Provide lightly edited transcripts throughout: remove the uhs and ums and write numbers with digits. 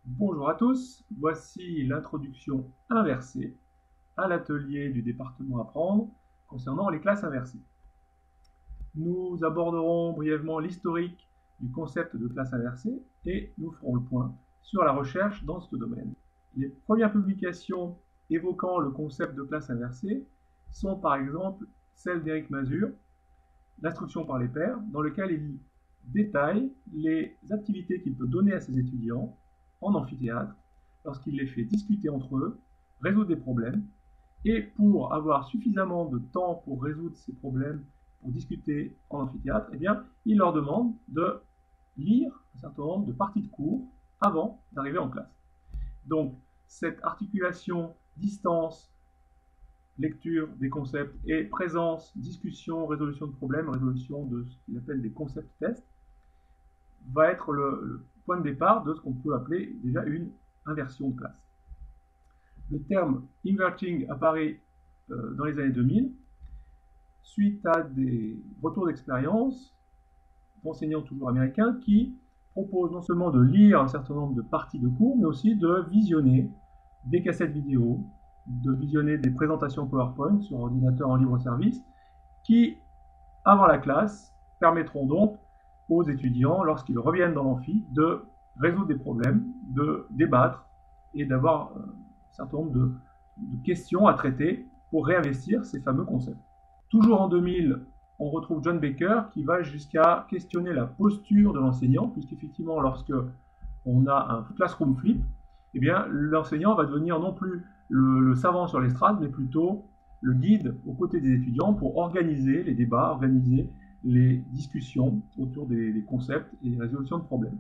Bonjour à tous, voici l'introduction inversée à l'atelier du département Apprendre concernant les classes inversées. Nous aborderons brièvement l'historique du concept de classe inversée et nous ferons le point sur la recherche dans ce domaine. Les premières publications évoquant le concept de classe inversée sont par exemple celles d'Éric Mazur, L'instruction par les pairs, dans lequel il détaille les activités qu'il peut donner à ses étudiants en amphithéâtre lorsqu'il les fait discuter entre eux, résoudre des problèmes, et pour avoir suffisamment de temps pour résoudre ces problèmes, pour discuter en amphithéâtre, eh bien, il leur demande de lire un certain nombre de parties de cours avant d'arriver en classe. Donc, cette articulation distance, lecture des concepts et présence, discussion, résolution de problèmes, résolution de ce qu'il appelle des concepts tests, va être le point de départ de ce qu'on peut appeler déjà une inversion de classe. Le terme inverting apparaît dans les années 2000 suite à des retours d'expérience d'enseignants toujours américains qui proposent non seulement de lire un certain nombre de parties de cours, mais aussi de visionner des cassettes vidéo, de visionner des présentations PowerPoint sur ordinateur en libre service, qui, avant la classe, permettront donc aux étudiants, lorsqu'ils reviennent dans l'amphi, de résoudre des problèmes, de débattre et d'avoir un certain nombre de questions à traiter pour réinvestir ces fameux concepts. Toujours en 2000, on retrouve John Baker qui va jusqu'à questionner la posture de l'enseignant, puisqu'effectivement, lorsque on a un classroom flip, eh bien, l'enseignant va devenir non plus le savant sur l'estrade, mais plutôt le guide aux côtés des étudiants pour organiser les débats, organiser les discussions autour des concepts et résolution de problèmes.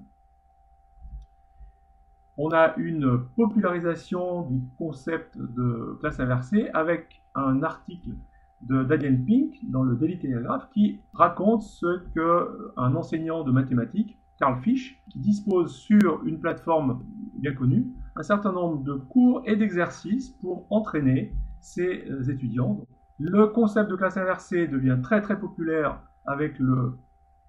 On a une popularisation du concept de classe inversée avec un article de Daniel Pink dans le Daily Telegraph qui raconte ce qu'un enseignant de mathématiques, Carl Fish, qui dispose sur une plateforme bien connue un certain nombre de cours et d'exercices pour entraîner ses étudiants. Le concept de classe inversée devient très très populaire avec le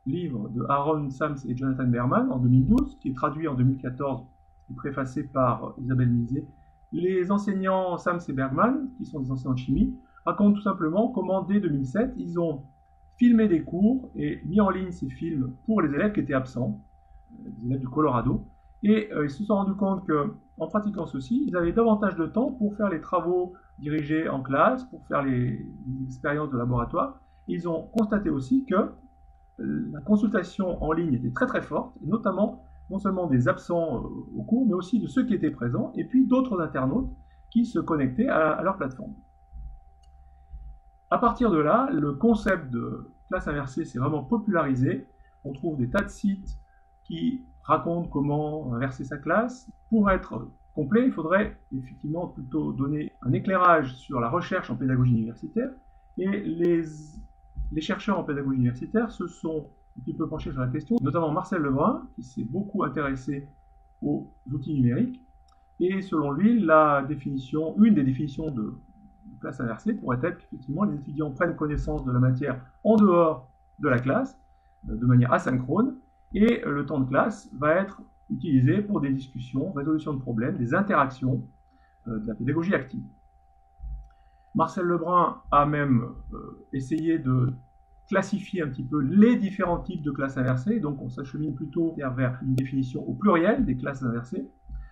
livre de Aaron Sams et Jonathan Berman en 2012, qui est traduit en 2014 et préfacé par Isabelle Mizet. Les enseignants Sams et Bergman, qui sont des enseignants de chimie, racontent tout simplement comment dès 2007, ils ont filmé des cours et mis en ligne ces films pour les élèves qui étaient absents, les élèves du Colorado, et ils se sont rendus compte qu'en pratiquant ceci, ils avaient davantage de temps pour faire les travaux dirigés en classe, pour faire les expériences de laboratoire. Ils ont constaté aussi que la consultation en ligne était très très forte, et notamment non seulement des absents au cours, mais aussi de ceux qui étaient présents, et puis d'autres internautes qui se connectaient à leur plateforme. À partir de là, le concept de classe inversée s'est vraiment popularisé. On trouve des tas de sites qui racontent comment inverser sa classe. Pour être complet, il faudrait effectivement plutôt donner un éclairage sur la recherche en pédagogie universitaire. Et les chercheurs en pédagogie universitaire se sont un petit peu penchés sur la question, notamment Marcel Lebrun, qui s'est beaucoup intéressé aux outils numériques. Et selon lui, une des définitions de classe inversée pourrait être qu'effectivement les étudiants prennent connaissance de la matière en dehors de la classe, de manière asynchrone, et le temps de classe va être utilisé pour des discussions, résolution de problèmes, des interactions, de la pédagogie active. Marcel Lebrun a même essayé de classifier un petit peu les différents types de classes inversées, donc on s'achemine plutôt vers une définition au pluriel des classes inversées,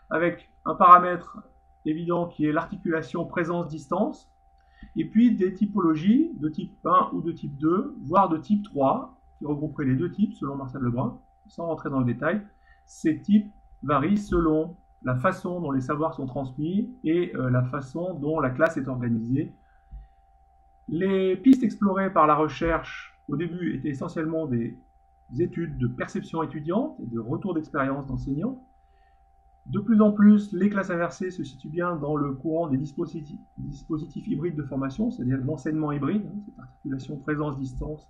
avec un paramètre évident qui est l'articulation présence-distance, et puis des typologies de type 1 ou de type 2, voire de type 3, qui regrouperaient les deux types selon Marcel Lebrun. Sans rentrer dans le détail, ces types varient selon la façon dont les savoirs sont transmis et la façon dont la classe est organisée. Les pistes explorées par la recherche au début étaient essentiellement des études de perception étudiante et de retour d'expérience d'enseignants. De plus en plus, les classes inversées se situent bien dans le courant des dispositifs hybrides de formation, c'est-à-dire l'enseignement hybride, cette articulation présence-distance,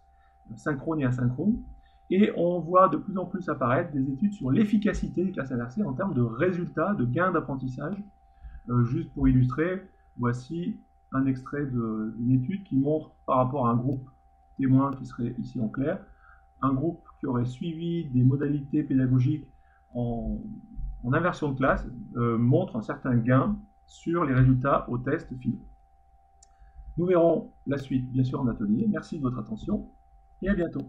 synchrone et asynchrone. Et on voit de plus en plus apparaître des études sur l'efficacité des classes inversées en termes de résultats, de gains d'apprentissage. Juste pour illustrer, voici un extrait d'une étude qui montre par rapport à un groupe témoin qui serait ici en clair, un groupe qui aurait suivi des modalités pédagogiques en en inversion de classe montre un certain gain sur les résultats au test finaux. Nous verrons la suite, bien sûr, en atelier. Merci de votre attention et à bientôt.